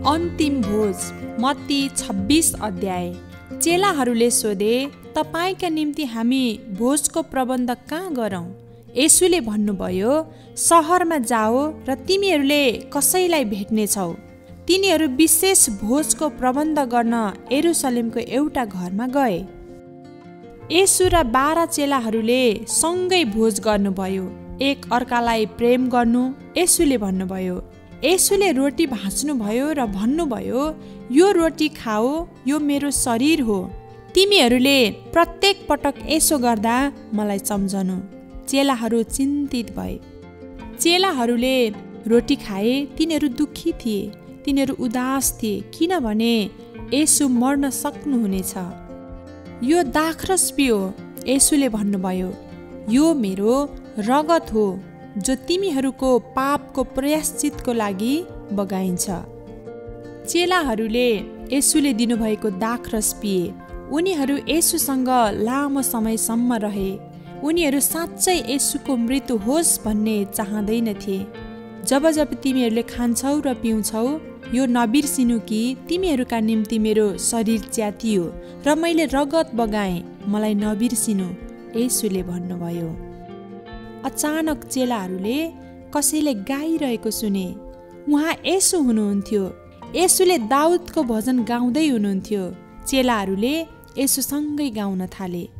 अन्तिम भोज मत्ती 26 अध्याय। चेलाहरूले सोधे, तपाईका निम्ति हामी भोजको प्रबन्ध कहाँ गरौँ? येशूले भन्नुभयो, सहरमा जाओ र तिमीहरूले कसैलाई भेट्नेछौ। तिनीहरू विशेष भोजको प्रबन्ध गर्न यरुशलेमको एउटा घरमा गए। येशू र 12 चेलाहरूले सँगै भोज गर्नुभयो। एक अर्कालाई प्रेम गर्नु येशूले भन्नुभयो। येशूले रोटी भाँच्नुभयो र भन्नुभयो, यो रोटी खाओ, यो मेरो शरीर हो। तिमीहरूले प्रत्येक पटक यसो गर्दा मलाई सम्झनु। चेलाहरू चिन्तित भए। चेलाहरूले रोटी खाए, तिनीहरू दुःखी थिए, तिनीहरू उदास थिए, किनभने येशू मर्न सक्नुहुनेछ। यो दाखरस पियो, येशूले भन्नुभयो, यो मेरो रगत हो, जो तिमीहरूको पापको प्रायश्चितको लागि बगाइन्छ। चेलाहरूले येशूले दिनुभएको दाखरस पिए। उनीहरू येशूसँग लामो समयसम्म रहे। उनीहरू साँच्चै येशूको मृत्यु होस् भन्ने चाहँदैनथे। जब तिमीहरूले खान्छौ र पिउँछौ, यो नबिर्सिनु कि तिमीहरूका निम्ति मेरो शरीर च्यातियो र मैले रगत बगाएँ, मलाई नबिर्सिनु, येशूले भन्नुभयो। अचानक चेलाहरूले कसैले गाइरहेको सुने। उहाँ येशू हुनुहुन्थ्यो। येशूले दाउदको भजन गाउँदै हुनुहुन्थ्यो। चेलाहरूले येशूसँगै गाउन थाले।